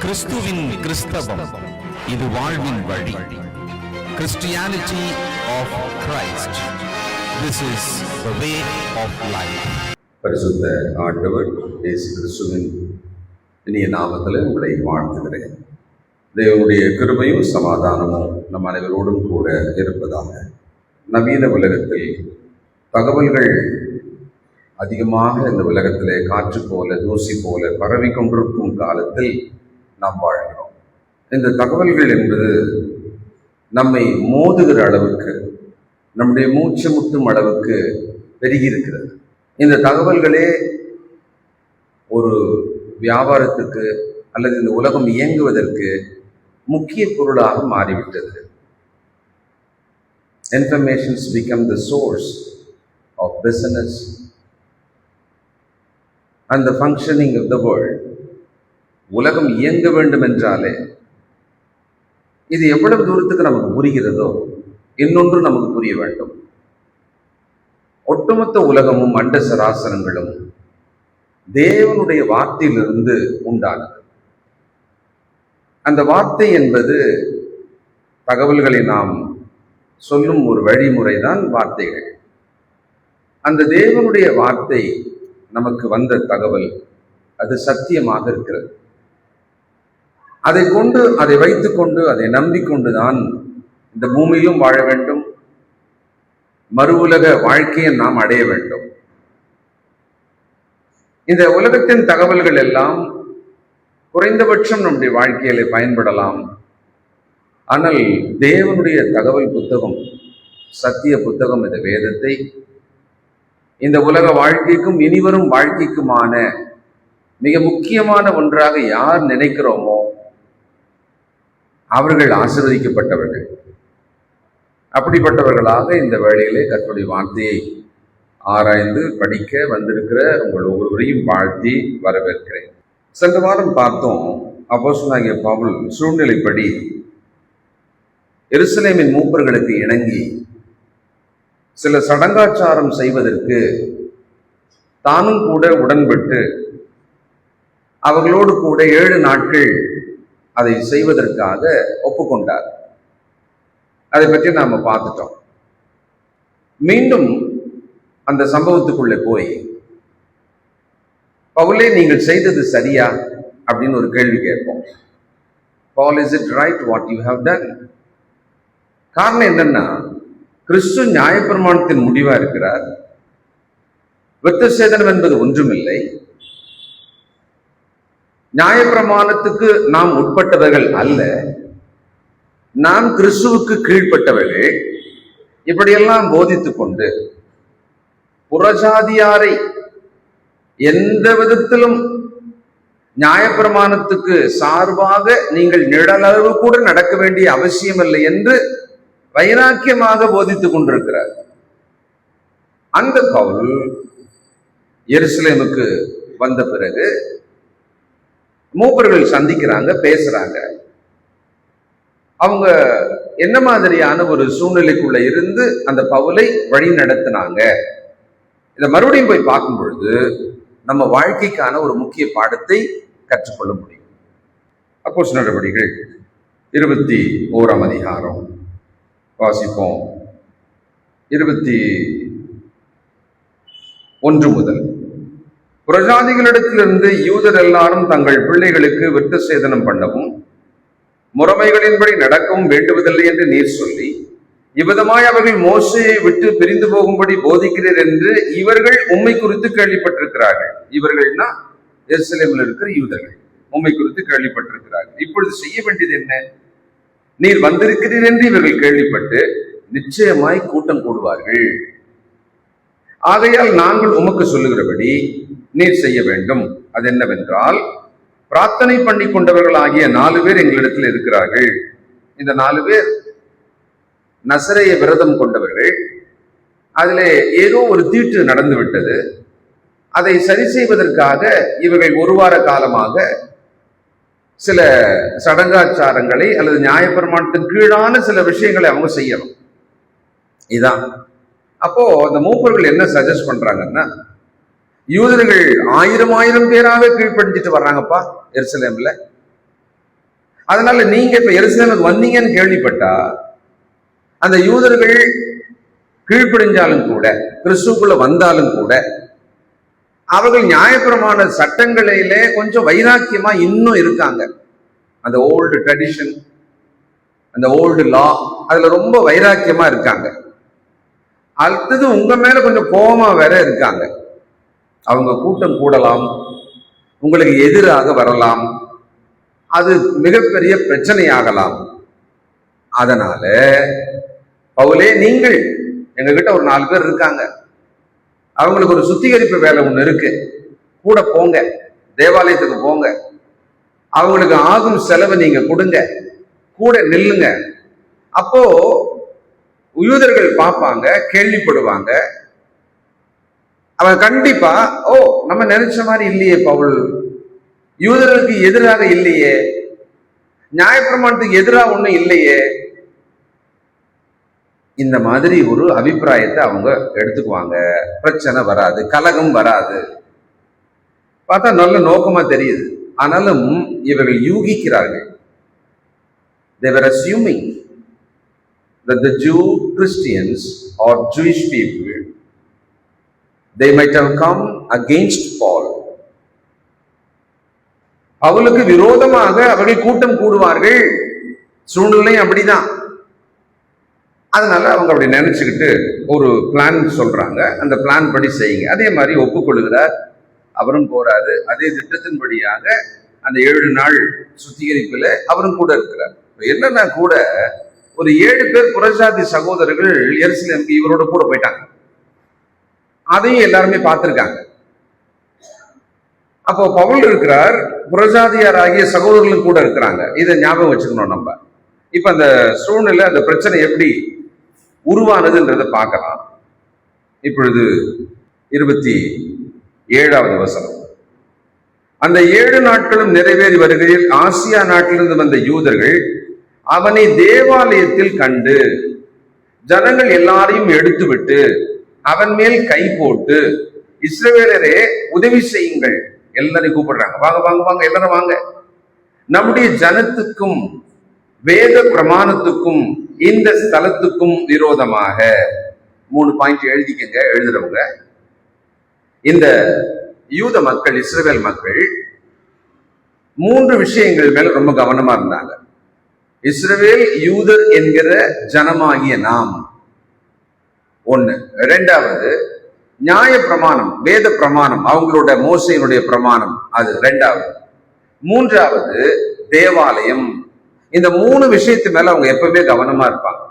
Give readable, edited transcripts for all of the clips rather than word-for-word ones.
கிறிஸ்துவின் கிறிஸ்தவம் இது வாழ்வின் வழி. Christianity of Christ. This is the way of life. பரிசுத்த ஆண்டவர் இயேசு கிறிஸ்துவின் இனிய நாமத்தில் உங்களை வாழ்த்துகிறேன். தேவனுடைய கிருபையும் சமாதானமும் நம் அனைவரோடும் கூட இருப்பதாக. நவீன உலகத்தில் தகவல்கள் அதிகமாக இந்த உலகத்திலே காற்று போல தூசி போல பரவி கொண்டிருக்கும் காலத்தில் நாம் வாழ்கிறோம். இந்த தகவல்கள் என்பது நம்மை மோதுகிற அளவுக்கு, நம்முடைய மூச்சு முட்டும் அளவுக்கு பெருகியிருக்கிறது. இந்த தகவல்களே ஒரு வியாபாரத்துக்கு அல்லது இந்த உலகம் இயங்குவதற்கு முக்கிய பொருளாக மாறிவிட்டது. Informations become the source of business and the functioning of the world. உலகம் இயங்க வேண்டும் என்றாலே இது எவ்வளவு தூரத்துக்கு நமக்கு புரிகிறதோ இன்னொன்று நமக்கு புரிய வேண்டும். ஒட்டுமொத்த உலகமும் அண்ட சராசரங்களும் தேவனுடைய வார்த்தையிலிருந்து உண்டானது. அந்த வார்த்தை என்பது தகவல்களை நாம் சொல்லும் ஒரு வழிமுறைதான் வார்த்தைகள். அந்த தேவனுடைய வார்த்தை நமக்கு வந்த தகவல் அது சத்தியமாக இருக்கிறது. அதை கொண்டு, அதை வைத்துக்கொண்டு, அதை நம்பிக்கொண்டுதான் இந்த பூமியிலும் வாழ வேண்டும், மறு உலக வாழ்க்கையை நாம் அடைய வேண்டும். இந்த உலகத்தின் தகவல்கள் எல்லாம் குறைந்தபட்சம் நம்முடைய வாழ்க்கையில பயன்படலாம். ஆனால் தேவனுடைய தகவல் புத்தகம், சத்திய புத்தகம், இந்த வேதத்தை இந்த உலக வாழ்க்கைக்கும் இனிவரும் வாழ்க்கைக்குமான மிக முக்கியமான ஒன்றாக யார் நினைக்கிறோமோ அவர்கள் ஆசீர்வதிக்கப்பட்டவர்கள். அப்படிப்பட்டவர்களாக இந்த வேளையிலே கர்த்தருடைய வார்த்தையை ஆராய்ந்து படிக்க வந்திருக்கிற உங்கள் ஒவ்வொருவரையும் வாழ்த்தி வரவேற்கிறேன். சென்ற வாரம் பார்த்தோம், அப்போஸ்தலனாகிய பவுல் சூழ்நிலைப்படி எருசலேமின் மூப்பர்களுக்கு இணங்கி சில சடங்காச்சாரம் செய்வதற்கு தானும் கூட உடன்பட்டு அவர்களோடு கூட 7 நாட்கள் அதை செய்வதற்காக ஒப்புக்கொண்டார். அதை பற்றி நாம பார்த்துட்டோம். மீண்டும் அந்த சம்பவத்துக்குள்ளே போய், பவுலே நீங்கள் செய்தது சரியா அப்படின்னு ஒரு கேள்வி கேட்போம். Paul, is it right what you have done? காரணம் என்னன்னா, கிறிஸ்து நியாயப்பிரமாணத்தின் முடிவா இருக்கிறார். விருத்தசேதனம் என்பது ஒன்றுமில்லை. நியாயப்பிரமாணத்துக்கு நாம் உட்பட்டவர்கள் அல்ல, நாம் கிறிஸ்துவுக்கு கீழ்ப்பட்டவர்கள். இப்படியெல்லாம் போதித்துக் கொண்டு புறஜாதியாரை எந்த விதத்திலும் நியாயப்பிரமாணத்துக்கு சார்பாக நீங்கள் நிழலளவு கூட நடக்க வேண்டிய அவசியமில்லை என்று வைராக்கியமாக போதித்துக் கொண்டிருக்கிறார். அந்த பவுல் எருசலேமுக்கு வந்த பிறகு மூப்பர்கள் சந்திக்கிறாங்க, பேசுறாங்க. அவங்க என்ன மாதிரியான ஒரு சூழ்நிலைக்குள்ள இருந்து அந்த பவுலை வழி நடத்தினாங்க, இதை மறுபடியும் போய் பார்க்கும் பொழுது நம்ம வாழ்க்கைக்கான ஒரு முக்கிய பாடத்தை கற்றுக்கொள்ள முடியும். அப்போஸ்தலர் நடவடிக்கைகள் 21ஆம் அதிகாரம் வாசிப்போம். 21 முதல். புறஜாதிகளிடத்திலிருந்து யூதர் எல்லாரும் தங்கள் பிள்ளைகளுக்கு விருத்தசேதனம் பண்ணவும் முறைமைகளின்படி நடக்கவும் வேண்டுவதில்லை என்று நீர் சொல்லி, இவ்விதமாய் அவர்கள் மோசேயை விட்டு பிரிந்து போகும்படி போதிக்கிறீர் என்று இவர்கள் உம்மை குறித்து கேள்விப்பட்டிருக்கிறார்கள். இவர்கள்னா எருசலேமில் இருக்கிற யூதர்கள் உம்மை குறித்து கேள்விப்பட்டிருக்கிறார்கள். இப்பொழுது செய்ய வேண்டியது என்ன? நீர் வந்திருக்கிறீர் என்று இவர்கள் கேள்விப்பட்டு நிச்சயமாய் கூட்டம் கூடுவார்கள். ஆகையால் நாங்கள் உமக்கு சொல்லுகிறபடி நீர் செய்ய வேண்டும். அது என்னவென்றால், பிரார்த்தனை பண்ணி கொண்டவர்கள் ஆகிய 4 பேர் எங்களிடத்தில் இருக்கிறார்கள். இந்த 4 பேர் நசரேய விரதம் கொண்டவர்கள். அதிலே ஏதோ ஒரு தீட்டு நடந்து விட்டது. அதை சரி செய்வதற்காக இவர்கள் 1 வார காலமாக சில சடங்காச்சாரங்களை அல்லது நியாயப்பிரமாணத்தின் கீழான சில விஷயங்களை அவங்க செய்யணும். இதான். அப்போ அந்த மூப்பர்கள் என்ன சஜஸ்ட் பண்றாங்கன்னா, யூதர்கள் 1000 பேராக கீழ்ப்படுத்திட்டு வர்றாங்கப்பா எருசலேம்ல. அதனால நீங்க இப்ப எருசலேமுக்கு வந்தீங்கன்னு கேள்விப்பட்டா அந்த யூதர்கள் கீழ்ப்படிஞ்சாலும் கூட, கிறிஸ்துக்குள்ள வந்தாலும் கூட, அவர்கள் நியாயப்பிரமாண சட்டங்களிலே கொஞ்சம் வைராக்கியமா இன்னும் இருக்காங்க. அந்த ஓல்டு ட்ரெடிஷன், அந்த ஓல்டு லா, அதுல ரொம்ப வைராக்கியமா இருக்காங்க. அடுத்தது உங்க மேல கொஞ்சம் கோபமா வேற இருக்காங்க. அவங்க கூட்டம் கூடலாம், உங்களுக்கு எதிராக வரலாம், அது மிகப்பெரிய பிரச்சனையாகலாம். அதனால பவுலே, நீங்கள் எங்ககிட்ட ஒரு 4 பேர் இருக்காங்க, அவங்களுக்கு ஒரு சுத்திகரிப்பு வேலை ஒண்ணு இருக்கு, கூட போங்க, தேவாலயத்துக்கு போங்க, அவங்களுக்கு ஆகும் செலவை நீங்க கொடுங்க, கூட நில்லுங்க. அப்போ யூதர்கள் பார்ப்பாங்க, கேள்விப்படுவாங்க. அவங்க கண்டிப்பா, ஓ நம்ம நினைச்ச மாதிரி இல்லையே பவுல், யூதர்களுக்கு எதிராக இல்லையே, நியாயப்பிரமாணத்துக்கு எதிராக ஒண்ணும் இல்லையே, இந்த மாதிரி ஒரு அபிப்பிராயத்தை அவங்க எடுத்துக்குவாங்க. பிரச்சனை வராது, கலகம் வராது. பார்த்தா நல்ல நோக்கமா தெரியுது. ஆனாலும் இவர்கள் யூகிக்கிறார்கள். They were assuming that the Jew Christians or Jewish people, they might have come against Paul. அவளுக்கு விரோதமாக அவர்கள் கூட்டம் கூடுவார்கள். சூழ்நிலை அப்படிதான். அதனால அவங்க அப்படி நினைச்சுக்கிட்டு ஒரு பிளான் சொல்றாங்க. அந்த பிளான் படி செய்யுங்க. அதே மாதிரி ஒப்புக்கொள்கிறார், அவரும் போறாரு. அதே திட்டத்தின்படியாக அந்த 7 நாள் சுத்திகரிப்புல அவரும் கூட இருக்கிறார். என்னன்னா, கூட ஒரு 7 பேர் புறஜாதி சகோதரர்கள் எருசலேமுக்கு இவரோட கூட போயிட்டாங்க. அதையும் எல்லாருமே பார்த்திருக்காங்க. அப்போ பவுல் இருக்கிறார், புறஜாதியார் ஆகிய சகோதரர்களும் கூட இருக்கிறாங்க. இதை ஞாபகம் வச்சுக்கணும் நம்ம. இப்ப அந்த சூழ்நிலை, அந்த பிரச்சனை எப்படி உருவானதுன்றதை பார்க்கலாம். இப்பொழுது 27வது வசனம். அந்த 7 நாட்களும் நிறைவேறி வருகையில் ஆசியா நாட்டிலிருந்து வந்த யூதர்கள் அவனை தேவாலயத்தில் கண்டு ஜனங்கள் எல்லாரையும் எடுத்துவிட்டு அவன் மேல் கை போட்டு, இஸ்ரவேலரே உதவி செய்யுங்கள், எல்லாரையும் கூப்பிடுறாங்க, வாங்க வாங்க வாங்க, எல்லாரும் வாங்க, நம்முடைய ஜனத்துக்கும் வேத பிரமாணத்துக்கும் இந்த ஸ்தலத்துக்கும் விரோதமாக. 3 பாயிண்ட் எழுதிக்கங்க, எழுதுறவங்க. இந்த யூத மக்கள், இஸ்ரவேல் மக்கள் 3 விஷயங்கள் மேல ரொம்ப கவனமா இருந்தாங்க. இஸ்ரவேல் யூதர் என்கிற ஜனமாகிய நாம் ஒண்ணு. 2வது நியாய பிரமாணம், வேத பிரமாணம், அவங்களோட மோசையினுடைய பிரமாணம், அது 2வது. 3வது தேவாலயம். இந்த 3 விஷயத்து மேல அவங்க எப்பவுமே கவனமா இருப்பாங்க.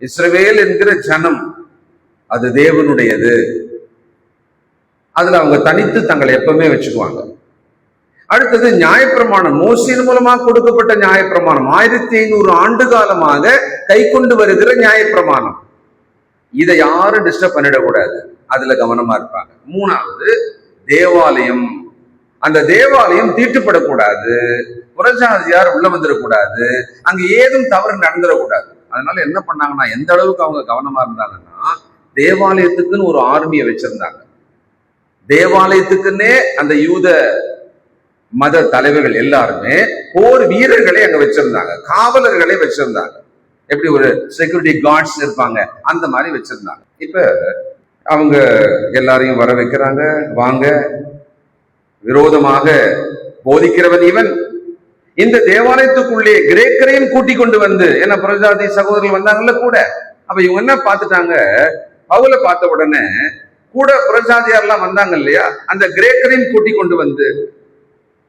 இஸ்ரவேல் என்கிற ஜனம் அது தேவனுடையது, அதுல அவங்க தனித்து தங்களை எப்பவுமே வச்சுக்குவாங்க. அடுத்தது நியாயப்பிரமாணம், மோசையின் மூலமா கொடுக்கப்பட்ட நியாயப்பிரமாணம், 1500 ஆண்டு காலமாக கை கொண்டு வருகிற நியாயப்பிரமாணம், இதை யாரும் டிஸ்டர்ப் பண்ணிடக்கூடாது, அதுல கவனமா இருப்பாங்க. 3வது தேவாலயம். அந்த தேவாலயம் தீட்டுப்படக்கூடாது, புறஜாதியார் உள்ள வந்துடக்கூடாது, அங்க ஏதும் தவறு நடந்துடக்கூடாது. அதனால என்ன பண்ணாங்கன்னா, எந்த அளவுக்கு அவங்க கவனமா இருந்தாங்கன்னா, தேவாலயத்துக்குன்னு ஒரு ஆர்மியை வச்சிருந்தாங்க. தேவாலயத்துக்குன்னே அந்த யூத மத தலைவர்கள் எல்லாருமே போர் வீரர்களை அங்க வச்சிருந்தாங்க, காவலர்களை வச்சிருந்தாங்க. எப்படி ஒரு செக்யூரிட்டி கார்ட்ஸ் இருப்பாங்க, அந்த மாதிரி வச்சிருந்தாங்க. இப்ப அவங்க எல்லாரையும் வர வைக்கிறாங்க, வாங்க, விரோதமாக போதிக்கிறவன் இவன், இந்த தேவாலயத்துக்குள்ளே கிரேக்கரையும் கூட்டிக் கொண்டு வந்து, ஏன்னா புறஜாதி சகோதரர்கள் வந்தாங்கல்ல கூட. அப்ப இவங்க என்ன பார்த்துட்டாங்க, பவுலை பார்த்த உடனே கூட புறஜாதியார்லாம் வந்தாங்க இல்லையா, அந்த கிரேக்கரையும் கூட்டிக் கொண்டு வந்து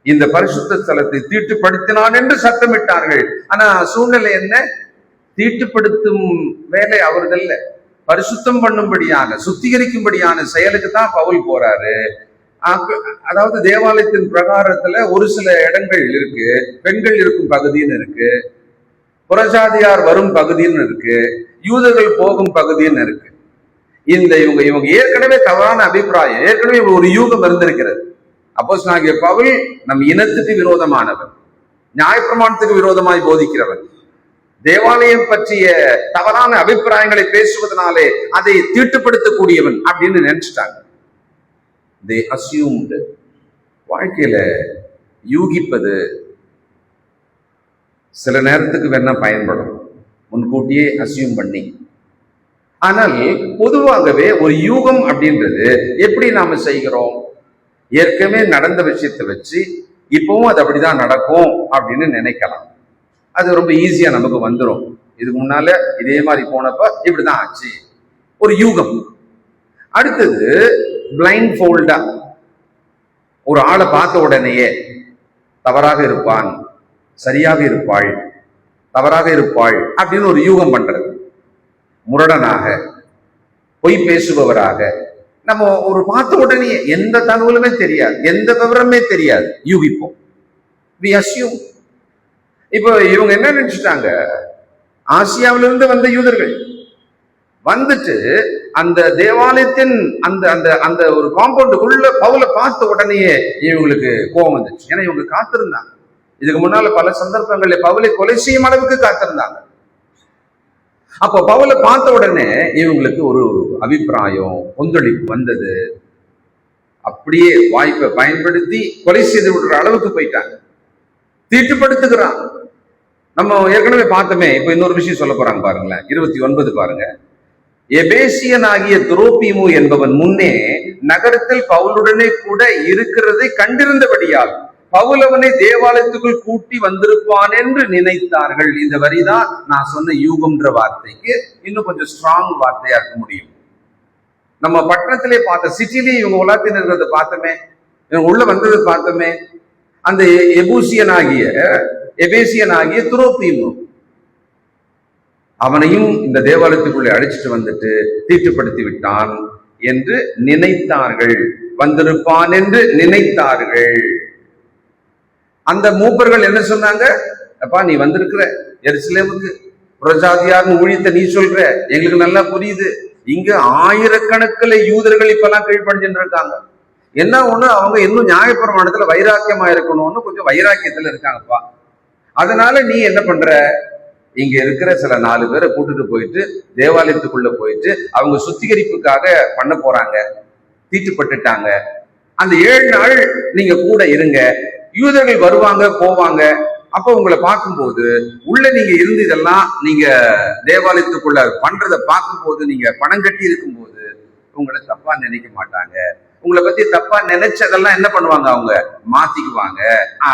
இந்த பரிசுத்த ஸ்தலத்தை தீட்டுப்படுத்தினான் என்று சத்தமிட்டார்கள். ஆனா சூழ்நிலை என்ன, தீட்டுப்படுத்தும் வேலை அவர்கள் பரிசுத்தம் பண்ணும்படியான, சுத்திகரிக்கும்படியான செயலுக்கு தான் பவுல் போறாரு. அதாவது தேவாலயத்தின் பிரகாரத்துல ஒரு சில இடங்கள் இருக்கு, பெண்கள் இருக்கும் பகுதின்னு இருக்கு, புறஜாதியார் வரும் பகுதின்னு இருக்கு, யூதர்கள் போகும் பகுதின்னு இருக்கு. இந்த இவங்க ஏற்கனவே தவறான அபிப்பிராயம், ஏற்கனவே ஒரு யூகம் இருந்திருக்கிறது. அப்போஸ்தலனாகிய பவுல் நம் இனத்துக்கு விரோதமானவன், நியாயப்பிரமாணத்துக்கு விரோதமாய் போதிக்கிறவன், தேவாலயம் பற்றிய தவறான அபிப்பிராயங்களை பேசுவதனாலே அதை தீட்டுப்படுத்தக்கூடியவன் அப்படின்னு நினைச்சிட்டாங்க. They assumed. வாழ்க்கையில யூகிப்பது, சில நேரத்துக்கு வேணா பயன்படும், முன்கூட்டியே அசியூம் பண்ணி. ஆனால் பொதுவாகவே ஒரு யூகம் அப்படின்றது எப்படி நாம செய்கிறோம்? ஏற்கனவே நடந்த விஷயத்தை வச்சு இப்பவும் அது அப்படிதான் நடக்கும் அப்படின்னு நினைக்கலாம். அது ரொம்ப ஈஸியா நமக்கு வந்துடும். இதுக்கு முன்னால இதே மாதிரி போனப்ப இப்படிதான் ஆச்சு, ஒரு யூகம். அடுத்தது பிளைண்ட் ஃபோல்டா, ஒரு ஆளை பார்த்த உடனேயே தவறாக இருப்பான், சரியாக இருப்பாள், தவறாக இருப்பாள் அப்படின்னு ஒரு யூகம் பண்றது. முரடனாக, பொய் பேசுபவராக, நம்ம ஒரு பார்த்த உடனே எந்த தகவலுமே தெரியாது, எந்த விவரமே தெரியாது, யூகிப்போம். we assume. இப்போ இவங்க என்ன நினைச்சிட்டாங்க, ஆசியாவிலிருந்து வந்த யூதர்கள் வந்துட்டு அந்த தேவாலயத்தின் அந்த அந்த அந்த ஒரு காம்பவுண்டுக்குள்ள பவுலை பார்த்த உடனேயே இவங்களுக்கு கோபம் வந்துச்சு. ஏன்னா இவங்க காத்திருந்தாங்க, இதுக்கு முன்னால பல சந்தர்ப்பங்களில் பவுலை கொலை செய்யும் அளவுக்கு காத்திருந்தாங்க. அப்ப பவுலை பார்த்த உடனே இவங்களுக்கு ஒரு அபிப்பிராயம், கொந்தளிப்பு வந்தது. அப்படியே வாய்ப்பை பயன்படுத்தி கொலை செய்து விடுற அளவுக்கு போயிட்டாங்க, தீட்டுப்படுத்துகிறான். நம்ம ஏற்கனவே பார்த்தோமே, இப்ப இன்னொரு விஷயம் சொல்ல போறாங்க பாருங்களேன். 29 பாருங்க. எபேசியனாகிய துரோபீமு என்பவன் முன்னே நகரத்தில் பவுலுடனே கூட இருக்கிறதை கண்டிருந்தபடியால் பவுல் அவனை தேவாலயத்துக்குள் கூட்டி வந்திருப்பான் என்று நினைத்தார்கள். இந்த வரிதான் நான் சொன்ன யூகம்ன்ற வார்த்தைக்கு இன்னும் கொஞ்சம் ஸ்ட்ராங் வார்த்தையா இருக்க முடியும். நம்ம பட்டணத்திலே பார்த்த, சிட்டிலேயே இவங்க உலகத்தில் இருக்கிறத பார்த்தோமே, இவங்க உள்ள வந்தது பார்த்தோமே. அந்த எபேசியனாகிய துரோபீமு, அவனையும் இந்த தேவாலயத்துக்குள்ளே அழைச்சிட்டு வந்துட்டு தீட்டுப்படுத்தி விட்டான் என்று நினைத்தார்கள், வந்திருப்பான் என்று நினைத்தார்கள். அந்த மூப்பர்கள் என்ன சொன்னாங்க, அப்பா நீ வந்திருக்கிற எருசலேமுக்கு, புறஜாதியார்னு ஊழியத்தை நீ சொல்ற, எங்களுக்கு நல்லா புரியுது. இங்க ஆயிரக்கணக்கில் யூதர்கள் இப்பெல்லாம் கீழ்ப்படிஞ்சுட்டு இருக்காங்க. என்ன ஒண்ணு, அவங்க இன்னும் நியாயப்பிரமாணத்துல வைராக்கியமா இருக்கணும்னு கொஞ்சம் வைராக்கியத்துல இருக்காங்கப்பா. அதனால நீ என்ன பண்ற, இங்க இருக்கிற சில 4 பேரை கூட்டிட்டு போயிட்டு தேவாலயத்துக்குள்ள போயிட்டு அவங்க சுத்திகரிப்புக்காக பண்ண போறாங்க, தீட்டுப்பட்டுட்டாங்க. அந்த 7 நாள் நீங்க கூட இருங்க, யூதர்கள் வருவாங்க போவாங்க. அப்ப உங்களை பார்க்கும்போது உள்ள நீங்க இருந்து இதெல்லாம் நீங்க தேவாலயத்துக்குள்ள பண்றதை பார்க்கும்போது, நீங்க பணம் கட்டி இருக்கும்போது உங்களை தப்பா நினைக்க மாட்டாங்க. உங்களை பத்தி தப்பா நினைச்சதெல்லாம் என்ன பண்ணுவாங்க, அவங்க மாத்திக்குவாங்க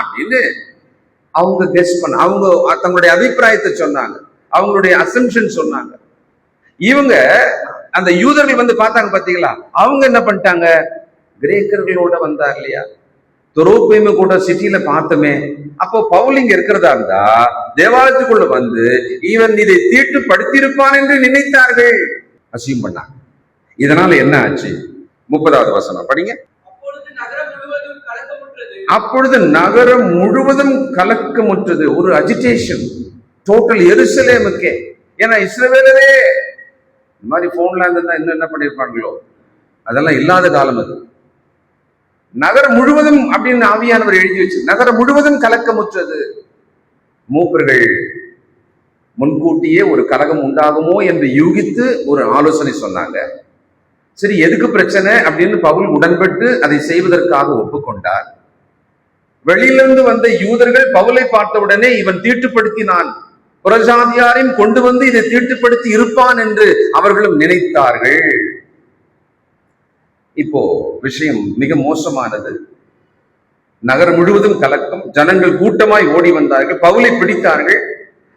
அப்படின்னு அவங்க கெஸ் பண்ண, அவங்க தங்களுடைய அபிப்பிராயத்தை சொன்னாங்க, அவங்களுடைய அசம்ஷன் சொன்னாங்க. இவங்க அந்த யூதர்கள் வந்து பார்த்தாங்க பாத்தீங்களா, அவங்க என்ன பண்ணிட்டாங்க, கிரேக்கர்களோட வந்தார் இல்லையா, துரோபீமு கூட சிட்டியில பார்த்தோமே. அப்போ பவுல் இங்க இருக்கிறதா இருந்தா தேவாலயத்துக்குள்ள வந்து இவன் இதை தீட்டுப்படுத்தியிருப்பான் என்று நினைத்தார்கள், அசியூம் பண்ணாங்க. இதனால என்ன ஆச்சு? 30வது வசனம் படிங்க. அப்பொழுது நகரம் முழுவதும் கலக்கமுற்றது, ஒரு அஜிடேஷன் டோட்டல் எருசலேமுக்கே. ஏன்னா இஸ்ரவேலரே இந்த மாதிரி போன்ல இருந்தா இன்னும் என்ன பண்ணிருப்பாங்களோ, அதெல்லாம் இல்லாத காலம் அது. நகரம் முழுவதும் அப்படின்னு ஆவியானவர் எழுதி வச்சு, நகரம் முழுவதும் கலக்கமுற்றது. மூப்பர்கள் முன்கூட்டியே ஒரு கலகம் உண்டாகுமோ என்று யூகித்து ஒரு ஆலோசனை சொன்னாங்க. சரி, எதுக்கு பிரச்சனை அப்படின்னு பவுல் உடன்பட்டு அதை செய்வதற்காக ஒப்புக்கொண்டார். வெளியிலிருந்து வந்த யூதர்கள் பவுலை பார்த்தவுடனே இவன் தீட்டுப்படுத்தினான், புறஜாதியாரையும் கொண்டு வந்து இதை தீட்டுப்படுத்தி இருப்பான் என்று அவர்களும் நினைத்தார்கள். இப்போ விஷயம் மிக மோசமானது. நகரம் முழுவதும் கலக்கம், ஜனங்கள் கூட்டமாய் ஓடி வந்தார்கள், பவுலை பிடித்தார்கள்,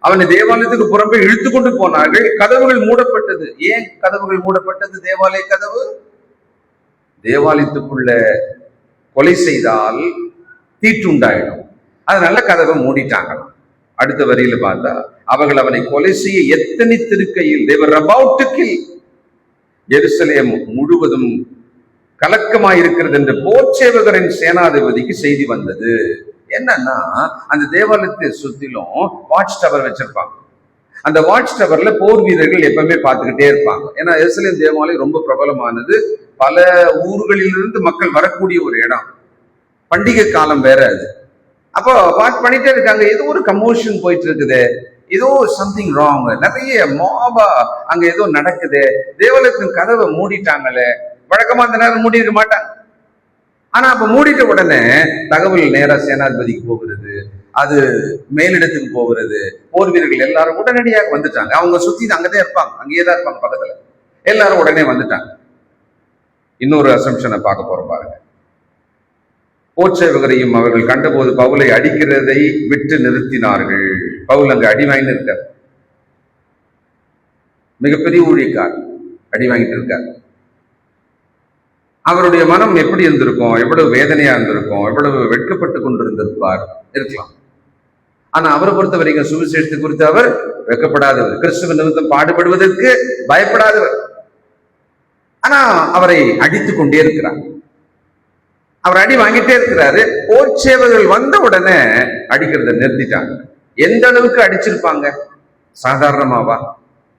அவனை தேவாலயத்துக்கு புறம்பே இழுத்து கொண்டு போனார்கள். கதவுகள் மூடப்பட்டது. ஏன் கதவுகள் மூடப்பட்டது? தேவாலய கதவு. தேவாலயத்துக்குள்ள கொலை செய்தால் தீட்டுண்டாயிடும், அதனால கதவை மூடிட்டாங்களாம். அடுத்த வரியில பார்த்தா, அவர்கள் அவனை கொலை செய்ய எத்தனித்திருக்கையில், they were about to kill, எருசலேம் முழுவதும் கலக்கமாயிருக்கிறது என்று போர்ச்சேவகரின் சேனாதிபதிக்கு செய்தி வந்தது. என்னன்னா, அந்த தேவாலயத்தை சுத்திலும் வாட்ச் டவர் வச்சிருப்பாங்க. அந்த வாட்ச் டவர்ல போர் வீரர்கள் எப்பவுமே பார்த்துக்கிட்டே இருப்பாங்க. ஏன்னா எருசலேம் தேவாலயம் ரொம்ப பிரபலமானது, பல ஊர்களிலிருந்து மக்கள் வரக்கூடிய ஒரு இடம், பண்டிகை காலம் வேற அது. அப்போ வாட்ச் பண்ணிட்டே இருக்காங்க. ஏதோ ஒரு கமோஷன் போயிட்டு இருக்குது, ஏதோ சம்திங் ராங், நிறைய மாபா அங்க ஏதோ நடக்குது. தேவாலயத்தின் கதவை மூடிட்டாங்களே, வழக்கமா அந்த நேரம் மூடி இருக்க மாட்டாங்க. ஆனா அப்ப மூடிட்ட உடனே தகவல் நேரா சேனாதிபதிக்கு போகிறது. அது மேலிடத்துக்கு போகிறது. போர் வீரர்கள் எல்லாரும் உடனடியாக வந்துட்டாங்க. அவங்க சுத்தி அங்கதான் இருப்பாங்க, அங்கேயேதான் இருப்பாங்க பக்கத்துல. எல்லாரும் உடனே வந்துட்டாங்க. இன்னொரு அசம்ஷனை பார்க்க போறோம் பாருங்க. போர்ச்சேவகரையும் அவர்கள் கண்டபோது பவுலை அடிக்கிறதை விட்டு நிறுத்தினார்கள். பவுல் அங்க அடி வாங்கிட்டு இருக்கார். மிகப்பெரிய ஊழியக்கார், அடி வாங்கிட்டு இருக்கார். அவருடைய மனம் எப்படி இருந்திருக்கும், எவ்வளவு வேதனையா இருந்திருக்கும், எவ்வளவு வெட்கப்பட்டு கொண்டிருந்திருப்பார் இருக்கலாம். ஆனா அவரை பொறுத்த வரைக்கும் சுவிசேஷத்தை குறித்து அவர் வெட்கப்படாதவர், கிறிஸ்துவ நிமித்தம் பாடுபடுவதற்கு பயப்படாதவர். ஆனா அவரை அடித்துக் கொண்டே இருக்கிறார். அவர் அடி வாங்கிட்டே இருக்கிறாரு. போர்ச்சேவர்கள் வந்த உடனே அடிக்கிறத நிறுத்திட்டாங்க. எந்த அளவுக்கு அடிச்சிருப்பாங்க? சாதாரணமாவா?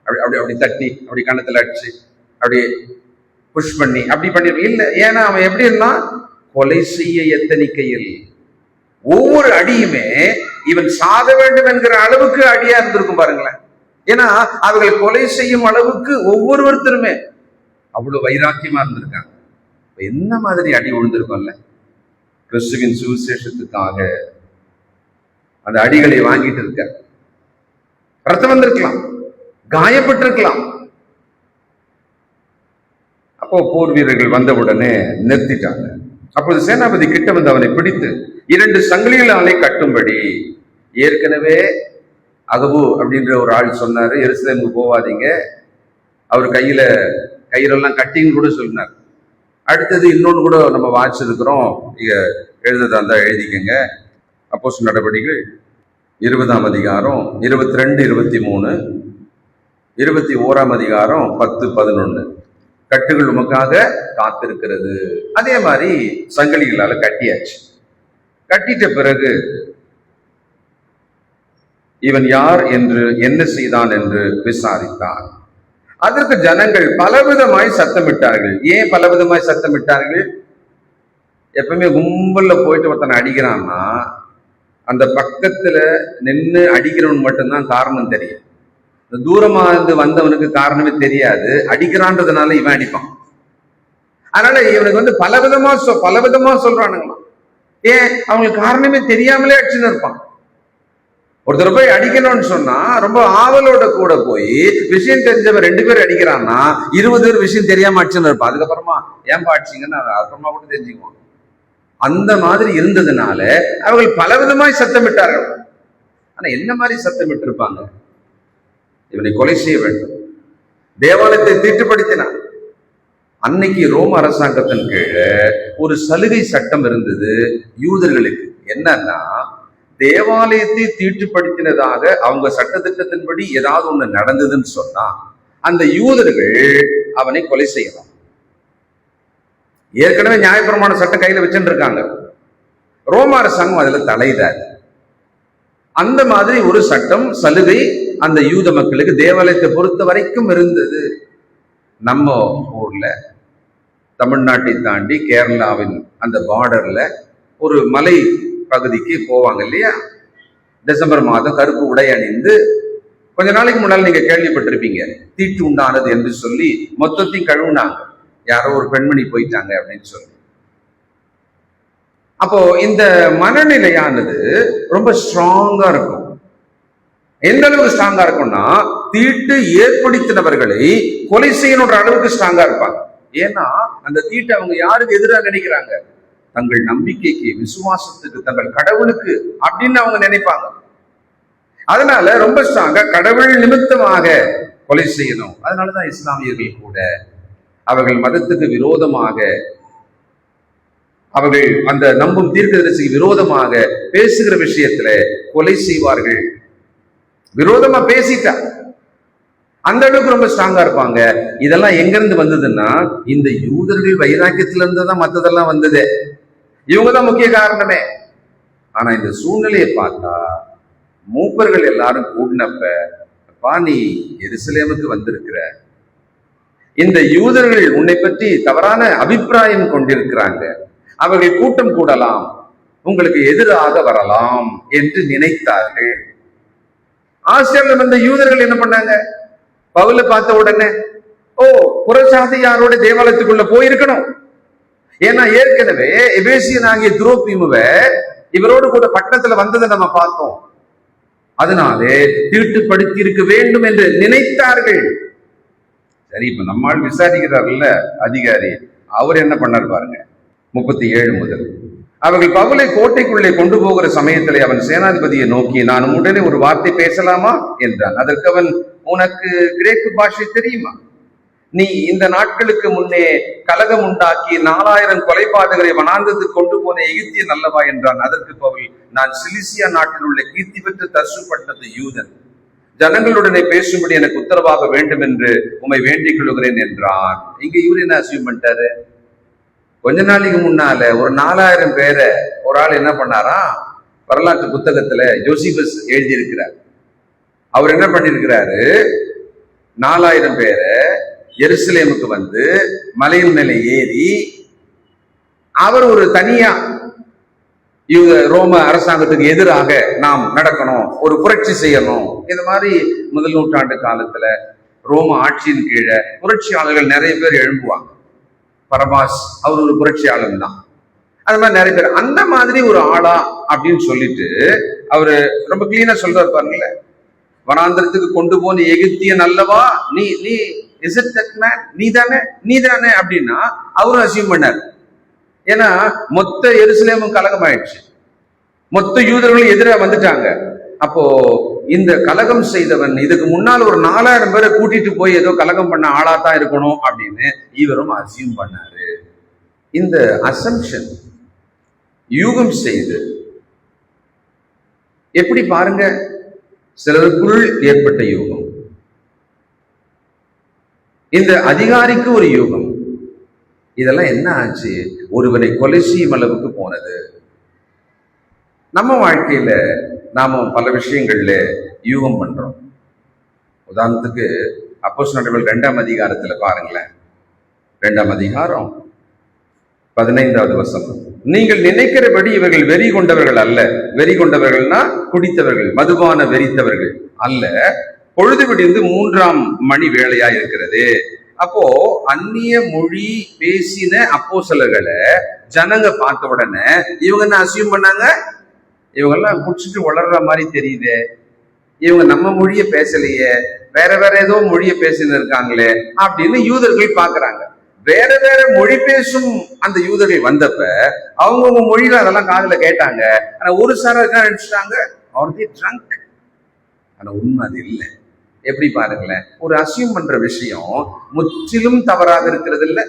அப்படி அப்படி அப்படி தட்டி, அப்படி கணத்துல அடிச்சு, அப்படி புஷ் பண்ணி அப்படி பண்ணி இல்ல. ஏன்னா அவன் எப்படி இருந்தான்? கொலை செய்ய எத்தனிக்கையில் ஒவ்வொரு அடியுமே இவன் சாத வேண்டும் என்கிற அளவுக்கு அடியா இருந்திருக்கும் பாருங்களேன். ஏன்னா அவர்கள் கொலை செய்யும் அளவுக்கு ஒவ்வொருத்தருமே அவ்வளவு வைராக்கியமா இருந்திருக்காங்க. என்ன மாதிரி அடி விழுந்திருக்கும்ல? கிறிஸ்துவின் சுவிசேஷத்துக்காக அந்த அடிகளை வாங்கிட்டு இருக்க. ரத்தம் வந்திருக்கலாம், காயப்பட்டிருக்கலாம். அப்போ போர் வீரர்கள் வந்தவுடனே நிறுத்திட்டாங்க. அப்போது சேனாபதி கிட்ட வந்து அவனை பிடித்து 2 சங்கிலிகளாலே கட்டும்படி, ஏற்கனவே அகபு அப்படின்ற ஒரு ஆள் சொன்னாரு, எருசலேமுக்கு போவாதீங்க, அவர் கயிறெல்லாம் கட்டின்னு கூட சொன்னார். அடுத்தது இன்னொன்று கூட நம்ம வாசிச்சிருக்கிறோம், எழுதுறதா இருந்தா எழுதிக்கங்க. அப்போஸ்தலர் நடவடிக்கைகள் 20ஆம் அதிகாரம் 22, 23, 21ஆம் அதிகாரம் 10, 11. கட்டுகள் உமக்காக காத்திருக்கிறது. அதே மாதிரி சங்கிலிகளால கட்டியாச்சு. கட்டிட்ட பிறகு இவன் யார் என்று, என்ன செய்தான் என்று விசாரித்தான். அதற்கு ஜனங்கள் பலவிதமாய் சத்தமிட்டார்கள். ஏன் பலவிதமாய் சத்தமிட்டார்கள்? எப்பவுமே கும்பல்ல போயிட்டு ஒருத்தனை அடிக்கிறான்னா அந்த பக்கத்துல நின்று அடிக்கிறவன் மட்டும்தான் காரணம் தெரியும். தூரமா இருந்து வந்தவனுக்கு காரணமே தெரியாது. அடிக்கிறான்றதுனால இவன் அடிப்பான். அதனால இவனுக்கு பலவிதமா சொல்றானுங்களாம். ஏன்? அவங்களுக்கு காரணமே தெரியாமலே அடிச்சுன்னு இருப்பான். ஒருத்தர் போய் அடிக்கணும்னு சொன்னா ரொம்ப ஆவலோட கூட போய் விஷயம் தெரிஞ்சவன் 2 பேர் அடிக்கிறான்னா 20 பேர் விஷயம் தெரியாம அடிச்சுன்னு இருப்பான். அதுக்கப்புறமா ஏன்பா அடிச்சிங்கன்னு அப்புறமா கூட தெரிஞ்சுக்குவான். அந்த மாதிரி இருந்ததுனால அவர்கள் பலவிதமாய் சத்தமிட்டார்கள். ஆனா என்ன மாதிரி சத்தமிட்டு இருப்பாங்க? இவனை கொலை செய்ய வேண்டும், தேவாலயத்தை தீட்டுப்படுத்தினான். அன்னைக்கு ரோம அரசாங்கத்தின் கீழே ஒரு சலுகை சட்டம் இருந்தது யூதர்களுக்கு. என்னன்னா, தேவாலயத்தை தீட்டுப்படுத்தினதாக அவங்க சட்டத்திட்டத்தின்படி ஏதாவது ஒண்ணு நடந்ததுன்னு சொன்னா அந்த யூதர்கள் அவனை கொலை செய்யலாம். ஏற்கனவே நியாயப்பிரமாண சட்டம் கையில வச்சுட்டு இருக்காங்க. ரோம அரசாங்கம் அதுல தலையிடாது. அந்த மாதிரி ஒரு சட்டம், சலுகை அந்த யூத மக்களுக்கு தேவாலயத்தை பொறுத்த வரைக்கும் இருந்தது. நம்ம ஊர்ல தமிழ்நாட்டை தாண்டி கேரளாவின் அந்த பார்டர்ல ஒரு மலை பகுதிக்கு போவாங்க இல்லையா? டிசம்பர் மாதம் கருப்பு உடை அணிந்து, கொஞ்ச நாளைக்கு முன்னால் நீங்க கேள்விப்பட்டிருப்பீங்க, தீட்டு உண்டானது என்று சொல்லி மொத்தத்தையும் கழுவுனாங்க. யாரோ ஒரு பெண்மணி போயிட்டாங்க அப்படின்னு சொல்லி. அப்போ இந்த மனநிலையானது ரொம்ப ஸ்ட்ராங்கா இருக்கும். எந்த அளவுக்கு ஸ்ட்ராங்கா இருக்கும்னா, தீட்டு ஏற்படுத்தினவர்களை கொலை செய்யணுன்ற அளவுக்கு ஸ்ட்ராங்கா இருப்பாங்க. ஏன்னா அந்த தீட்டை அவங்க யாருக்கு எதிராக நினைக்கிறாங்க? தங்கள் நம்பிக்கைக்கு, விசுவாசத்துக்கு, தங்கள் கடவுளுக்கு அப்படின்னு அவங்க நினைப்பாங்க. அதனால ரொம்ப ஸ்ட்ராங்கா கடவுள் நிமித்தமாக கொலை செய்யணும். அதனாலதான் இஸ்லாமியர்கள் கூட அவர்கள் மதத்துக்கு விரோதமாக, அவர்கள் அந்த நம்பும் தீர்க்கதரிசிக்கு விரோதமாக பேசுகிற விஷயத்துல கொலை செய்வார்கள். விரோதமா பேசிட்டா அந்த அளவுக்கு ரொம்ப ஸ்ட்ராங்கா இருப்பாங்க. இதெல்லாம் எங்க இருந்து வந்ததுன்னா, இந்த யூதர்கள் வைராக்கியத்துல இருந்துதான் மற்றதெல்லாம் வந்தது. இவங்கதான் முக்கிய காரணமே. ஆனா இந்த சூழ்நிலையை பார்த்தா மூப்பர்கள் எல்லாரும் கூடினப்ப, நீ எருசலேமுக்கு வந்திருக்கிற, இந்த யூதர்கள் உன்னை பற்றி தவறான அபிப்பிராயம் கொண்டிருக்கிறாங்க, அவர்கள் கூட்டம் கூடலாம், உங்களுக்கு எதிராக வரலாம் என்று நினைத்தார்கள். ஆசிரியர்கள் வந்த யூதர்கள் என்ன பண்ணாங்க? பவுலை பார்த்த உடனே, புறசாதியாரோட தேவாலயத்துக்குள்ள போயிருக்கணும். ஏன்னா ஏற்கனவே எபேசியன் ஆகிய துரோபீமுவை இவரோடு கூட பட்டணத்துல வந்ததை நம்ம பார்த்தோம். அதனாலே தீட்டுப்படுத்தி இருக்க வேண்டும் என்று நினைத்தார்கள். சரி, இப்ப நம்மால் விசாரிக்கிறார்ல அதிகாரி, அவர் என்ன பண்ணார் பாருங்க. 37 முதல், அவர்கள் பவுலை கோட்டைக்குள்ளே கொண்டு போகிற சமயத்திலே அவன் சேனாதிபதியை நோக்கி, நான் உடனே ஒரு வார்த்தை பேசலாமா என்றான். அதற்கு அவன், உனக்கு கிரேக்கு பாஷை தெரியுமா? நீ இந்த நாட்களுக்கு முன்னே கலகம் உண்டாக்கி 4000 கொலைபாதகரை வனாந்தத்துக்கு கொண்டு போன எகிப்தியன் அல்லவா என்றான். அதற்கு பவுல், நான் சிலிசியா நாட்டில் உள்ள கீர்த்தி பெற்ற தர்சு பட்டணத்து யூதன், ஜனங்களுடனே பேசும்படி எனக்கு உத்தரவாக வேண்டும் என்று உம்மை வேண்டிக் கொள்கிறேன் என்றான். இங்க இவரு என்ன அசியூம் பண்ணிட்டாரு? கொஞ்ச நாளைக்கு முன்னால ஒரு 4000 பேரை ஒரு ஆள் என்ன பண்ணாரா, வரலாற்று புத்தகத்துல ஜோசிபஸ் எழுதியிருக்கிறார். அவர் என்ன பண்ணிருக்கிறாரு, 4000 பேரை எருசலேமுக்கு வந்து மலையின் மேலே ஏறி அவர் ஒரு தனியா ரோம அரசாங்கத்துக்கு எதிராக நாம் நடக்கணும், ஒரு புரட்சி செய்யணும். இந்த மாதிரி முதல் நூற்றாண்டு காலத்துல ரோம ஆட்சியின் கீழே புரட்சியாளர்கள் நிறைய பேர் எழும்புவாங்க. பரபாஸ் அவர் ஒரு புரட்சியாளர் தான். அது மாதிரி நிறைய பேர் அந்த மாதிரி ஒரு ஆளா அப்படின்னு சொல்லிட்டு அவரு ரொம்ப கிளீனா சொல்றாரு பாருங்கள, வனாந்திரத்துக்கு கொண்டு போன எகிப்தியன் அல்லவா நீ நீ இஸ் இட் தட் மேன், நீ தானே அப்படின்னா அவரும் அசியூம் பண்ணார். ஏன்னா மொத்த எருசலேமும் கலகம் ஆயிடுச்சு, மொத்த யூதர்களும் எதிராக வந்துட்டாங்க. அப்போ இந்த கலகம் செய்தவன் இதுக்கு முன்னால் ஒரு 4000 பேரை கூட்டிட்டு போய் ஏதோ கலகம் பண்ண ஆளாத்தான் இருக்கணும் அப்படின்னு இவரும் அசியூம் பண்ணாரு. இந்த அசம்ஷன் யூகம் செய்து எப்படி பாருங்க, சிலருக்குள் ஏற்பட்ட யூகம், இந்த அதிகாரிக்கு ஒரு யூகம், இதெல்லாம் என்ன ஆச்சு, ஒருவரை கொலை செய்யும் அளவுக்கு போனது. நம்ம வாழ்க்கையில நாம பல விஷயங்கள்ல யூகம் பண்றோம். உதாரணத்துக்கு அப்போஸ்தலர்கள் 2ஆம் அதிகாரத்துல பாருங்களேன், 2ஆம் அதிகாரம் 15வது வசனம், நீங்கள் நினைக்கிறபடி இவர்கள் வெறி கொண்டவர்கள் அல்ல. வெறி கொண்டவர்கள்னா குடித்தவர்கள், மதுபான வெறித்தவர்கள் அல்ல. பொழுது விடிந்து 3ஆம் மணி வேளையா இருக்கிறது. அப்போ அந்நிய மொழி பேசின அப்போஸ்தலர்களை ஜனங்க பார்த்த உடனே இவங்க என்ன அசியூம் பண்ணாங்க, இவங்கெல்லாம் குடிச்சிட்டு வளர்ற மாதிரி தெரியுது, இவங்க நம்ம மொழிய பேசலையே, வேற வேற ஏதோ மொழிய பேசின்னு இருக்காங்களே அப்படின்னு யூதர்கள் பாக்குறாங்க. வேற வேற மொழி பேசும் அந்த யூதர்கள் வந்தப்ப அவங்கவுங்க மொழியில அதெல்லாம் காதுல கேட்டாங்க. ஆனா ஒரு சாரர் என்ன நினைச்சிட்டாங்க, அவர்தே ட்ரங்க். ஆனா உண்மை அது இல்லை. எப்படி பாருங்களேன், ஒரு அசியூம் பண்ற விஷயம் முற்றிலும் தவறாக இருக்கிறது இல்ல,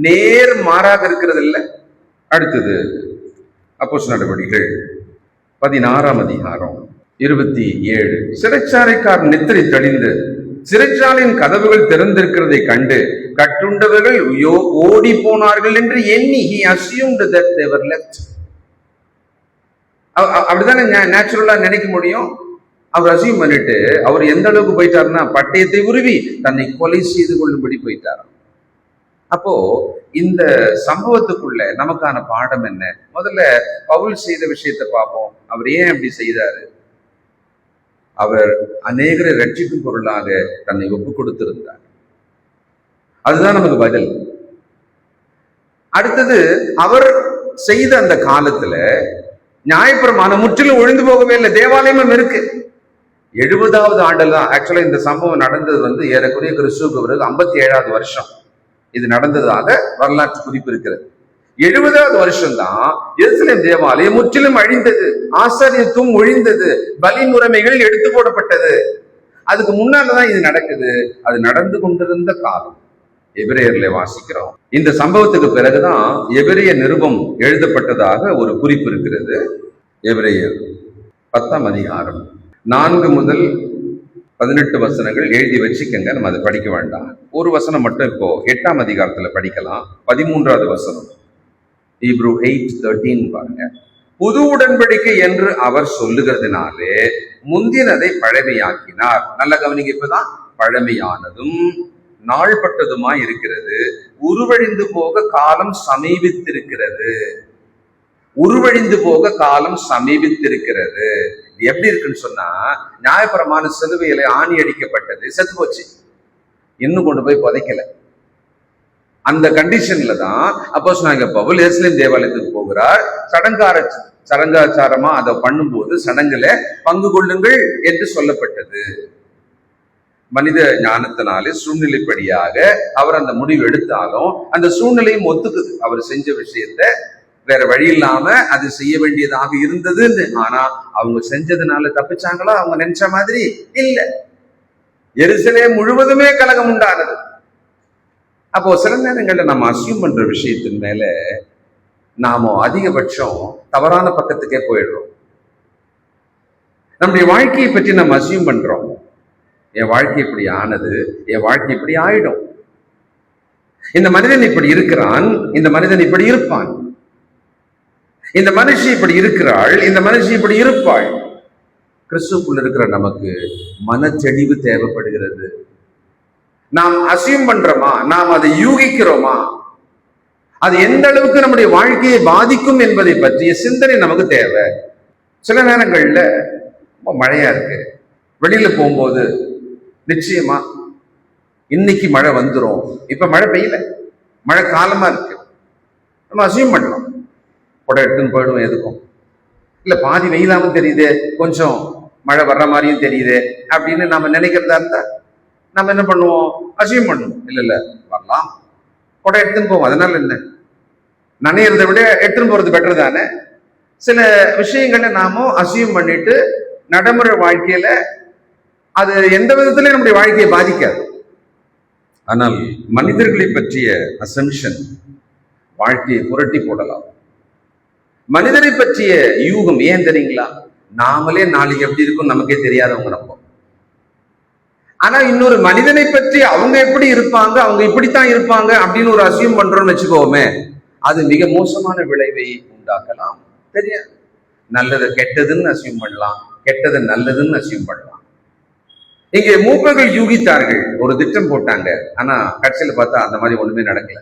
நேர் மாறாக இருக்கிறது இல்ல. அடுத்தது அப்போஸ்தலர் நடவடிக்கைகள் 16ஆம் அதிகாரம் 27, சிறைச்சாலைக்காரன் நித்திரை தெளிந்து சிறைச்சாலையின் கதவுகள் திறந்திருக்கிறதை கண்டு கட்டுண்டவர்கள் ஓடி போனார்கள் என்று எண்ணி he assumed that they were left. அப்படிதானே நேச்சுரலா நினைக்க முடியும். அவர் அசியூம் பண்ணிட்டு அவர் எந்த அளவுக்கு போயிட்டாருன்னா பட்டயத்தை உருவி தன்னை கொலை செய்து கொள்ளும்படி போயிட்டார். அப்போ இந்த சம்பவத்துக்குள்ள நமக்கான பாடம் என்ன? முதல்ல பவுல் செய்த விஷயத்தை பார்ப்போம். அவர் ஏன் அப்படி செய்தாரு? அவர் அநேகரை ரட்சிக்கும் பொருளாக தன்னை ஒப்பு கொடுத்திருந்தார். அதுதான் நமக்கு பதில். அடுத்தது, அவர் செய்த அந்த காலத்துல நியாயப்பிரமாணம் முற்றிலும் ஒழிந்து போகவே இல்லை, தேவாலயமும் இருக்கு. 70வது ஆண்டுல தான் ஆக்சுவலா இந்த சம்பவம் நடந்தது ஏறக்குறைய கிறிஸ்துவுக்கு பிறகு 57வது வருஷம் இது நடந்ததாக வரலாற்று குறிப்பு இருக்கிறது. 70வது வருஷம் தான் எருசலேம் தேவாலயம் முற்றிலும் அழிந்தது, ஆசாரியத்துவம் ஒழிந்தது, பலி முறைமைகள் எடுத்து போடப்பட்டது. அதுக்கு முன்னாலதான் இது நடக்குது. அது நடந்து கொண்டிருந்த காலம் எபிரேயர்ல வாசிக்கிறோம். இந்த சம்பவத்துக்கு பிறகுதான் எபிரேய நிருபம் எழுதப்பட்டதாக ஒரு குறிப்பு இருக்கிறது. எபிரேயர் 10ஆம் அதிகாரம் 4 முதல் 18 வசனங்கள் எழுதி வச்சுக்கங்க, நம்ம அதை படிக்க வேண்டாம். ஒரு வசனம் மட்டும் இப்போ 8ஆம் அதிகாரத்துல படிக்கலாம். 13வது வசனம், Hebrew 8:13 பாருங்க. புது உடன்படிக்கை என்று அவர் சொல்லுகிறதுனாலே முந்தினதை பழமையாக்கினார். நல்ல கவனிங்க, இப்பதான் பழமையானதும் நாள்பட்டதுமாய் இருக்கிறது, உருவழிந்து போக காலம் சமீபித்திருக்கிறது. உருவழிந்து போக காலம் சமீபித்திருக்கிறது. இது எப்படி இருக்குன்னு சொன்னா, நியாயப்பிரமாண சிலுவையில ஆணி அடிக்கப்பட்டது, செத்து போச்சு, இன்னும் கொண்டு போய் புதைக்கல. அந்த கண்டிஷன்ல தான் அப்போஸ்தலனாகிய பவுல் எருசலேம் தேவாலயத்துக்கு போகிறார். சடங்காச்சாரமா அதை பண்ணும்போது சடங்குல பங்கு கொள்ளுங்கள் என்று சொல்லப்பட்டது. மனித ஞானத்தினாலே சூழ்நிலைப்படியாக அவர் அந்த முடிவு எடுத்தாலும் அந்த சூழ்நிலையும் ஒத்துக்குது. அவர் செஞ்ச விஷயத்த வேற வழி இல்லாம அது செய்ய வேண்டியதாக இருந்ததுன்னு. ஆனா அவங்க செஞ்சதுனால தப்பிச்சாங்களா? அவங்க நினைச்ச மாதிரி இல்ல. எருசலேம் முழுவதுமே கலகம் உண்டானது. அப்போ சில நேரங்கள்ல நம்ம அசியூம் பண்ற விஷயத்தின் மேல நாம அதிகபட்சம் தவறான பக்கத்துக்கே போயிடுறோம். நம்முடைய வாழ்க்கையை பற்றி நம்ம அசியூம் பண்றோம். என் வாழ்க்கை இப்படி ஆனது, என் வாழ்க்கை இப்படி ஆயிடும், இந்த மனிதன் இப்படி இருக்கிறான், இந்த மனிதன் இப்படி இருப்பான், இந்த மனுஷி இப்படி இருக்கிறாள், இந்த மனுஷி இப்படி இருப்பாள். கிறிஸ்துக்குள்ள இருக்கிற நமக்கு மனச்செழிவு தேவைப்படுகிறது. நாம் அசியூம் பண்றோமா? நாம் அதை யூகிக்கிறோமா? அது எந்த அளவுக்கு நம்முடைய வாழ்க்கையை பாதிக்கும் என்பதை பற்றிய சிந்தனை நமக்கு தேவை. சில நேரங்கள்ல ரொம்ப மழையா இருக்கு, வெளியில போகும்போது நிச்சயமா இன்னைக்கு மழை வந்துடும், இப்ப மழை பெய்யல, மழை காலமா இருக்கு, நம்ம அசியூம் பண்ணலாம், கொடை எடுத்துன்னு போயிடுவோம். எதுக்கும் இல்ல, பாதி வெயிலாவும் தெரியுது, கொஞ்சம் மழை வர்ற மாதிரியும் தெரியுது அப்படின்னு நம்ம நினைக்கிறதா இருந்தா நம்ம என்ன பண்ணுவோம்? அசியூம் பண்ணுவோம். இல்ல இல்ல வரலாம், கொடை எடுத்துன்னு போவோம், அதனால என்ன, நனையறதை விட எடுத்துன்னு போறது பெட்டர் தானே. சில விஷயங்களை நாம அசியூம் பண்ணிட்டு நடைமுறை வாழ்க்கையில அது எந்த விதத்திலையும் நம்முடைய வாழ்க்கையை பாதிக்காது. ஆனால் மனிதர்களை பற்றிய அசம்ஷன் வாழ்க்கையை புரட்டி போடலாம். மனிதரை பற்றிய யூகம் ஏன் தெரியுங்களா? நாமளே நாளைக்கு எப்படி இருக்கும் நமக்கே தெரியாதவங்க நம்ம. ஆனா இன்னொரு மனிதனை பற்றி அவங்க எப்படி இருப்பாங்க, அவங்க இப்படித்தான் இருப்பாங்க அப்படின்னு ஒரு அசியூம் பண்றோம்னு வச்சுக்கோமே, அது மிக மோசமான விளைவை உண்டாக்கலாம். தெரியாது, நல்லதை கெட்டதுன்னு அசியூம் பண்ணலாம், கெட்டதை நல்லதுன்னு அசியூம் பண்ணலாம். இங்கே மூப்பர்கள் யூகித்தார்கள், ஒரு திட்டம் போட்டாங்க, ஆனா கட்சியில பார்த்தா அந்த மாதிரி ஒண்ணுமே நடக்கல.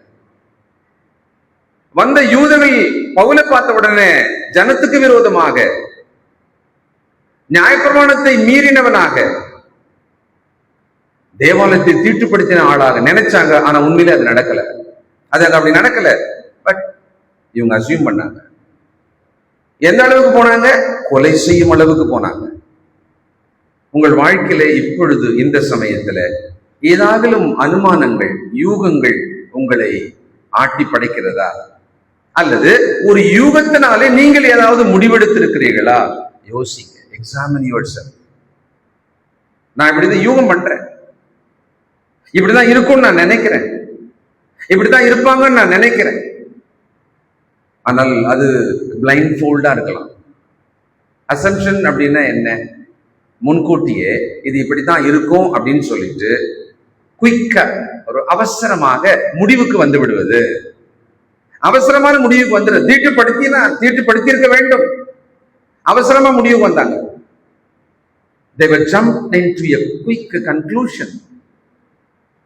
வந்த யூதர்கள் பவுலை பார்த்த உடனே ஜனத்துக்கு விரோதமாக, நியாயப்பிரமாணத்தை மீறினவனாக, தேவாலயத்தை தீட்டுப்படுத்தின ஆளாக நினைச்சாங்க. ஆனா உண்மையிலே அது நடக்கல. அது அப்படி நடக்கல. பட் இவங்க அசியூம் பண்ணாங்க. எந்த அளவுக்கு போனாங்க? கொலை செய்யும் அளவுக்கு போனாங்க. உங்கள் வாழ்க்கையில இப்பொழுது இந்த சமயத்துல ஏதாகிலும் அனுமானங்கள், யூகங்கள் உங்களை ஆட்டி படைக்கிறதா? அல்லது ஒரு யூகத்தினாலே நீங்கள் ஏதாவது முடிவெடுத்திருக்கிறீர்களா? யோசிங்க, எக்ஸாமின் யுவர்செல்ஃப். நான் இப்படிதான் யூகம் பண்றேன், இப்படிதான் இருக்கும்னு நான் நினைக்கிறேன், இப்படித்தான் இருப்பாங்கன்னு நான் நினைக்கிறேன். ஆனால் அது பிளைண்ட் ஃபோல்டா இருக்கலாம். அசம்ஷன் அப்படின்னா என்ன? முன்கூட்டியே இது இப்படித்தான் இருக்கும் அப்படின்னு சொல்லிட்டு குயிக்கா ஒரு அவசரமாக முடிவுக்கு வந்து விடுவது. அவசரமான முடிவுக்கு வந்து தீட்டுப்படுத்தி இருக்க வேண்டும், அவசரமா முடிவுக்கு வந்தாங்க. They were jumped into a quick conclusion.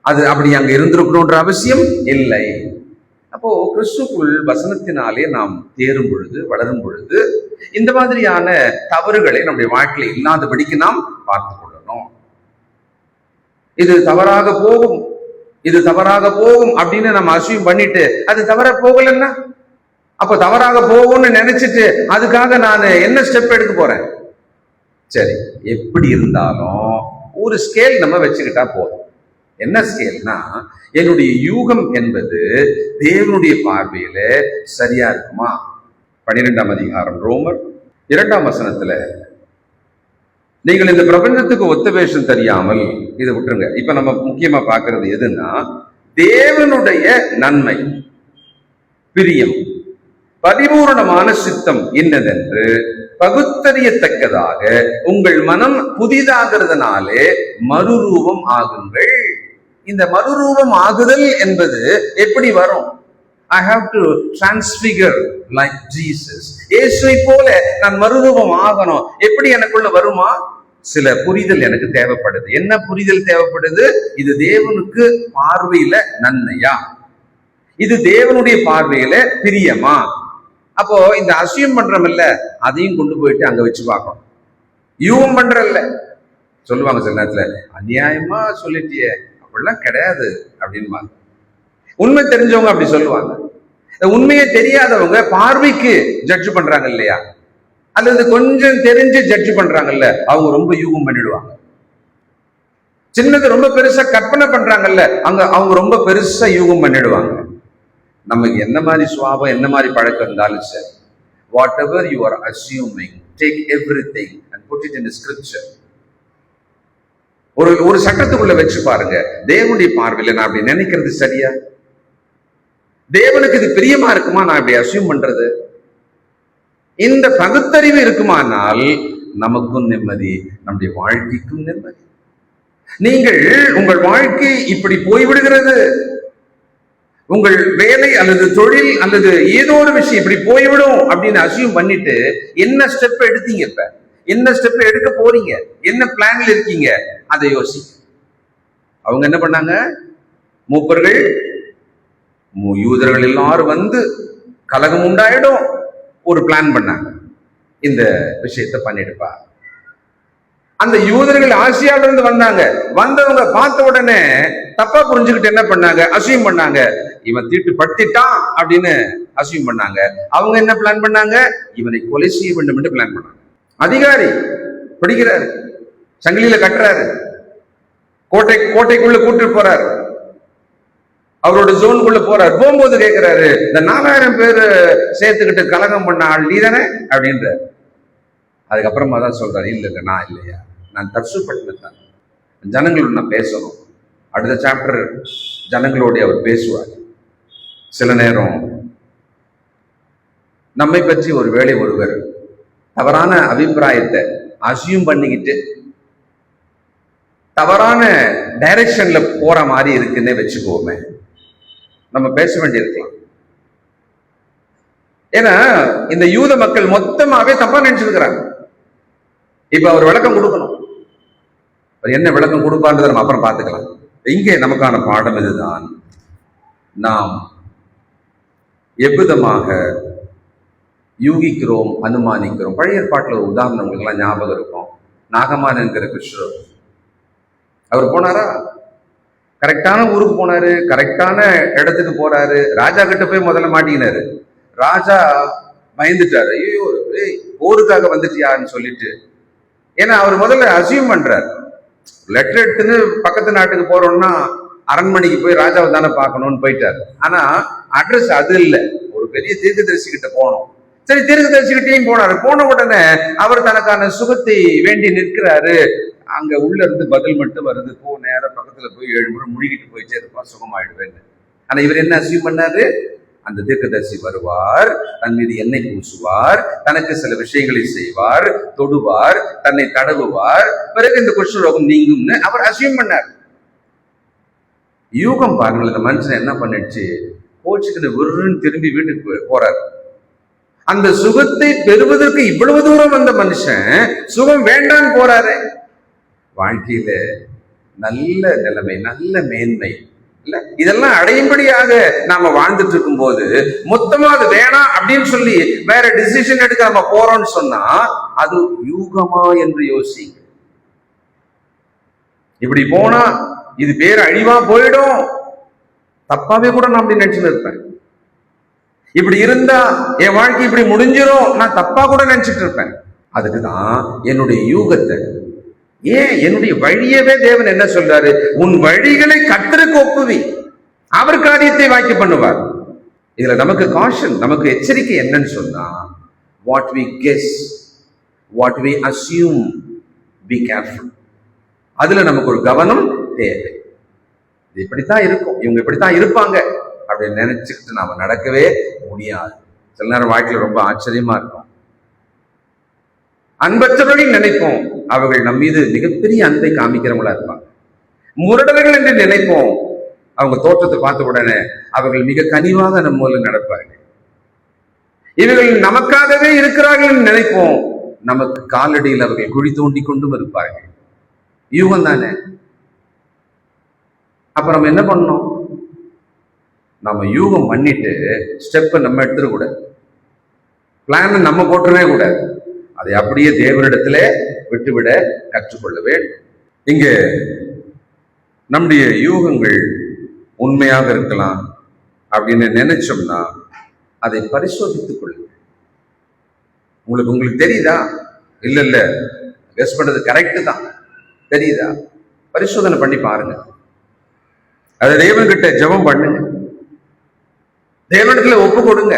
அது அப்படி அங்க இருந்திருக்கணும்ன்ற அவசியம் இல்லை. அப்போ கிறிஸ்துக்குள் வசனத்தினாலே நாம் தேரும் பொழுது, வளரும் பொழுது இந்த மாதிரியான தவறுகளை நம்முடைய வாழ்க்கையில இல்லாதபடிக்கு நாம் பார்த்து கொள்ளணும். இது தவறாக போகும், இது தவறாக போகும் அப்படின்னு நம்ம அசியூம் பண்ணிட்டு அது தவற போகலன்னா, அப்ப தவறாக போகும்னு நினைச்சிட்டு அதுக்காக நான் என்ன ஸ்டெப் எடுக்க போறேன்? சரி, எப்படி இருந்தாலும் ஒரு ஸ்கேல் நம்ம வச்சுக்கிட்டா போதும். என்ன ஸ்கேல்னா, என்னுடைய யூகம் என்பது தேவனுடைய பார்வையில சரியா இருக்குமா? 12ஆம் அதிகாரம் ரோமர் 2ஆம் வசனத்துல, நீங்கள் இந்த பிரபஞ்சத்துக்கு ஒத்த வேஷம் தெரியாமல், இதை விட்டுருங்க. இப்ப நம்ம முக்கியமா பார்க்கிறது எதுன்னா, தேவனுடைய நன்மை, பிரியம், பரிபூரணமான சித்தம் என்னதென்று பகுத்தறியத்தக்கதாக உங்கள் மனம் புதிதாகிறதுனாலே மறுரூபம் ஆகுங்கள். இந்த மறுரூபம் ஆகுதல் என்பது எப்படி வரும்? I have to transfigure like Jesus. இயேசுவை போல நான் மறுரூபம் ஆகணும். எப்படி எனக்குள்ள வருமா? சில புரிதல் எனக்கு தேவைப்படுது. என்ன புரிதல் தேவைப்படுது? இது தேவனுக்கு பார்வையில நன்மையா, இது தேவனுடைய பார்வையில பிரியமா? அப்போ இந்த அசியூம் பண்றோம்ல, அதையும் கொண்டு போயிட்டு அங்க வச்சு பார்க்கணும். யூகம் பண்றல்ல, சொல்லுவாங்க சில நேரத்துல, அநியாயமா சொல்லிட்டியே, அப்படிலாம் கிடையாது அப்படின்பாங்க. உண்மை தெரிஞ்சவங்க அப்படி சொல்லுவாங்க. உண்மையை தெரியாதவங்க பார்வைக்கு ஜட்ஜ் பண்றாங்க இல்லையா? அல்லது கொஞ்சம் தெரிஞ்சு ஜட்ஜ் பண்றாங்கல்ல, அவங்க ரொம்ப யூகம் பண்ணிடுவாங்க. சின்னது ரொம்ப பெருசா கற்பனை பண்றாங்கல்ல, அவங்க ரொம்ப பெருசா யூகம் பண்ணிடுவாங்க. நமக்கு என்ன மாதிரி சுவாபம், என்ன மாதிரி பழக்கம் இருந்தாலும் சரி, whatever you are assuming, take everything and put it in scripture. ஒரு சட்டத்துக்குள்ள வச்சு பாருங்க, தேவனுடைய பார்வையில நான் அப்படி நினைக்கிறது சரியா? தேவனுக்கு இது பிரியமா இருக்குமா நான் இப்படி அசியூம் பண்றது? இந்த பகுத்தறிவு இருக்குமானால் நமக்கும் நிம்மதி, நம்முடைய வாழ்க்கைக்கும் நிம்மதி. நீங்கள் உங்கள் வாழ்க்கை இப்படி போய்விடுகிறது, உங்கள் வேலை அல்லது தொழில் அல்லது ஏதோ ஒரு விஷயம் இப்படி போய்விடும் அப்படின்னு அசியூம் பண்ணிட்டு என்ன ஸ்டெப் எடுத்தீங்க? இப்ப என்ன ஸ்டெப் எடுக்க போறீங்க? என்ன பிளான்ல இருக்கீங்க? அதை யோசி. அவங்க என்ன பண்ணாங்க? மூப்பர்கள், யூதர்கள் எல்லாரும் வந்து கலகம் உண்டாயிடும், ஒரு பிளான் பண்ணாங்க, இந்த விஷயத்தை பண்ணிடுப்பா. அந்த யூதர்கள் ஆசியாவில இருந்து வந்தாங்க. வந்தவங்க பார்த்த உடனே தப்பா புரிஞ்சுக்கிட்டு என்ன பண்ணாங்க? அசியூம் பண்ணாங்க, இவன் தீட்டு படுத்திட்டான் அப்படின்னு அசியூம் பண்ணாங்க. அவங்க என்ன பிளான் பண்ணாங்க? இவனை கொலை செய்ய வேண்டும் என்று பிளான் பண்ணாங்க. அதிகாரி பிடிக்கிறாரு, சங்கிலியில கட்டுறாரு, கோட்டைக்குள்ள கூட்டிட்டு போறாரு, அவரோட ஜோனுக்குள்ள போறாரு. போகும்போது கேட்கிறாரு, இந்த 4000 பேர் சேர்த்துக்கிட்டு கலகம் பண்ண ஆள் நீ தானே அப்படின்ற. அதுக்கப்புறமா தான் சொல்றாரு, இல்ல நான் இல்லையா, நான் தர்சுப்பட்டினத்தான், ஜனங்களோட நான் பேசணும். அடுத்த சாப்டர் ஜனங்களோட அவர் பேசுவார். சில நேரம் நம்மை பற்றி ஒருவேளை ஒருவர் தவறான அபிப்பிராயத்தை அசியூம் பண்ணிக்கிட்டு தவறான டைரக்ஷன்ல போற மாதிரி இருக்குன்னே வச்சுக்கோமே, நம்ம பேச வேண்டியிருக்கலாம். ஏன்னா இந்த யூத மக்கள் மொத்தமாவே தப்பா நினைச்சிருக்கிறாங்க. இப்ப அவர் விளக்கம் கொடுக்கணும். அவர் என்ன விளக்கம் கொடுப்பான்றதை நம்ம அப்புறம் பார்த்துக்கலாம். இங்கே நமக்கான பாடம் இதுதான். நாம் எவ்விதமாக யூகிக்கிறோம், அனுமானிக்கிறோம். பழைய ஏற்பாட்டில் ஒரு உதாரணம் உங்களுக்கு எல்லாம் ஞாபகம் இருக்கும். நாகமான் என்கிற கிருஷ்ணர், அவர் போனாரா? கரெக்டான ஊருக்கு போனாரு, கரெக்டான இடத்துக்கு போறாரு. ராஜா கிட்ட போய் முதல்ல மாட்டிக்கினாரு. ராஜா பயந்துட்டாரு, ஐயோ போருக்காக வந்துட்டியான்னு சொல்லிட்டு. ஏன்னா அவர் முதல்ல அசியூம் பண்றாரு, லெட்டர் எடுத்துன்னு பக்கத்து நாட்டுக்கு போறோம்னா அரண்மனைக்கு போய் ராஜாவை தானே பார்க்கணும்னு போயிட்டாரு. ஆனா அட்ரஸ் அது இல்லை, ஒரு பெரிய தீர்க்கதரிசி கிட்ட போனோம். சரி, தீர்க்கதரிசி கிட்டையும் போனாரு. போன உடனே அவர் தனக்கான சுகத்தை வேண்டி நிற்கிறாரு. அங்க உள்ள இருந்து பதில் மட்டும் வருது, போ நேரம் பக்கத்துல போய் 7 முறை முழுகிட்டு போயிட்டே இருப்பான், சுகமாயிடுவேன்னு. ஆனா இவர் என்ன அசியூம் பண்ணாரு? அந்த தீர்க்கதரிசி வருவார், தன் மீது எண்ணெய் பூசுவார், தனக்கு சில விஷயங்களை செய்வார், தொடுவார், தன்னை தடவுவார், பிறகு இந்த குஷ்டரோகம் நீங்கும்னு அவர் அசியூம் பண்ணார். யூகம் பாருங்கள், இந்த மனுஷன் என்ன பண்ணிடுச்சு? கோச்சுக்கிட்டு விருன்னு திரும்பி வீட்டுக்கு போறாரு. அந்த சுகத்தை பெறுவதற்கு இவ்வளவு தூரம் வந்த மனுஷன் சுகம் வேண்டான்னு போறாரு. வாழ்க்கையில நல்ல நிலைமை, நல்ல மேன்மை இல்ல, இதெல்லாம் அடையும்படியாக நாம வாழ்ந்துட்டு இருக்கும் போது மொத்தமா அது வேணாம் அப்படின்னு சொல்லி வேற டிசிஷன் எடுக்க நம்ம போறோம்னு சொன்னா அது யூகமா என்று யோசிங்க. இப்படி போனா இது பேர் அழிவா போயிடும், தப்பாவே கூட நான் அப்படி நினைச்சுன்னு இருப்பேன். இப்படி இருந்தா என் வாழ்க்கை இப்படி முடிஞ்சிடும், நான் தப்பா கூட நினைச்சிட்டு இருப்பேன். அதுக்குதான் என்னுடைய யூகத்தை, ஏன் என்னுடைய வழியவே தேவன் என்ன சொல்றாரு? உன் வழிகளை கர்த்தருக்கு ஒப்புவி, அவர் காரியத்தை வாக்கி பண்ணுவார். இதுல நமக்கு காஷன், நமக்கு எச்சரிக்கை என்னன்னு சொன்னா, what we guess, what we assume, be careful. அதுல நமக்கு ஒரு கவனம் தேவை. இது இப்படித்தான் இருக்கும், இவங்க இப்படித்தான் இருப்பாங்க அப்படின்னு நினைச்சுக்கிட்டு நாம நடக்கவே முடியாது. சில நேரம் வாழ்க்கையில ரொம்ப ஆச்சரியமா இருக்கும். அன்பற்றவர்களை நினைப்போம், அவர்கள் நம் மீது மிகப்பெரிய அன்பை காமிக்கிறவங்களா இருப்பாங்க. முரடர்கள் என்று நினைப்போம், அவங்க தோற்றத்தை பார்த்த உடனே அவர்கள் மிக கனிவாக நம்ம மூலம் நடப்பார்கள். இவர்கள் நமக்காகவே இருக்கிறார்கள் என்று நினைப்போம், நமக்கு காலடியில் அவர்கள் குழி தோண்டி கொண்டும் இருப்பார்கள். யூகம் தானே. அப்ப நம்ம என்ன பண்ணோம்? நம்ம யூகம் பண்ணிட்டு ஸ்டெப்பை நம்ம எடுத்துடக்கூடாது, பிளான் நம்ம போட்டுறவே கூடாது. அதை அப்படியே தேவனிடத்துல விட்டுவிட கற்றுக்கொள்ள வேண்டும். இங்க நம்முடைய யூகங்கள் உண்மையாக இருக்கலாம் அப்படின்னு நினைச்சோம்னா அதை பரிசோதித்துக் கொள்ளுங்க. உங்களுக்கு தெரியுதா? இல்ல கெஸ் பண்றது கரெக்ட் தான், தெரியுதா? பரிசோதனை பண்ணி பாருங்க. அதை தேவன்கிட்ட ஜெபம் பண்ணுங்க, தேவனிடத்துல ஒப்பு கொடுங்க.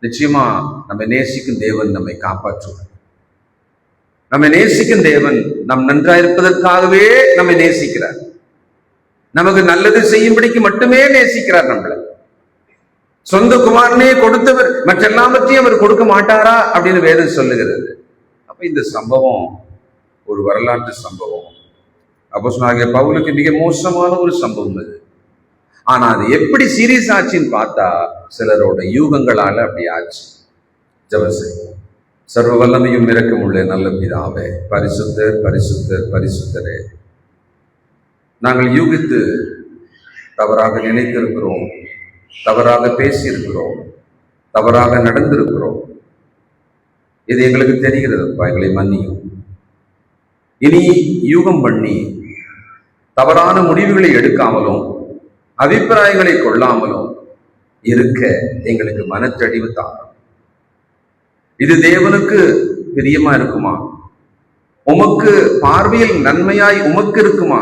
நிச்சயமா நம்ம நேசிக்கும் தேவன் நம்மை காப்பாற்றுவார். நம்ம நேசிக்கும் தேவன் நம் நன்றாயிருப்பதற்காகவே நம்மை நேசிக்கிறார். நமக்கு நல்லது செய்யும்படிக்கு மட்டுமே நேசிக்கிறார் நம்மளை. சொந்த குமாரனே கொடுத்தவர் மற்றெல்லாவற்றையும் அவர் கொடுக்க மாட்டாரா அப்படின்னு வேதம் சொல்லுகிறது. அப்ப இந்த சம்பவம் ஒரு வரலாற்று சம்பவம். அப்போஸ்தலனாகிய பவுலுக்கு மிக மோசமான ஒரு சம்பவம் அது. ஆனா அது எப்படி சீரியஸ் ஆச்சுன்னு பார்த்தா சிலரோட யூகங்களால அப்படி ஆச்சு. ஜெபம் செய்வோம். சர்வ வல்லமையும் இரக்கமுள்ள நல்ல பிதாவே, பரிசுத்தர் பரிசுத்தர் பரிசுத்தரே, நாங்கள் யூகித்து தவறாக நினைத்திருக்கிறோம், தவறாக பேசியிருக்கிறோம், தவறாக நடந்திருக்கிறோம். இது எங்களுக்கு தெரிகிறதுப்பா, எங்களை மன்னியும். இனி யூகம் பண்ணி தவறான முடிவுகளை எடுக்காமலும் அபிப்பிராயங்களை கொள்ளாமலும் இருக்க எங்களுக்கு மனத்தெளிவு தாரும். இது தேவனுக்கு பிரியமா இருக்குமா? உமக்கு பார்வையில் நன்மையாய் உமக்கு இருக்குமா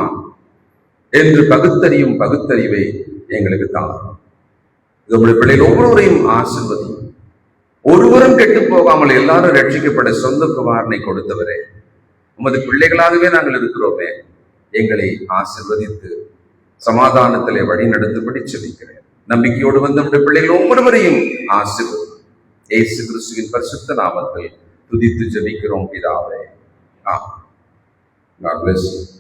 என்று பகுத்தறியும் பகுத்தறிவை எங்களுக்கு தாரும். நம்முடைய பிள்ளைகள் ஒவ்வொருவரையும் ஆசீர்வதியும். ஒருவரும் கெட்டு போகாமல் எல்லாரும் ரட்சிக்கப்பட சொந்த குமாரனை கொடுத்தவரே, உமது பிள்ளைகளாகவே நாங்கள் இருக்கிறோமே, எங்களை ஆசீர்வதித்து சமாதானத்திலே வழி நடத்தும்படி செபிக்கிறேன். நம்பிக்கையோடு வந்த நம்முடைய பிள்ளைகள் ஒவ்வொருவரையும் ஆசீர்வதி. இயேசு கிறிஸ்துவின் பரிசுத்த நாமத்தில் துதித்து ஜெபிக்கிறோம் பிதாவே. God bless you.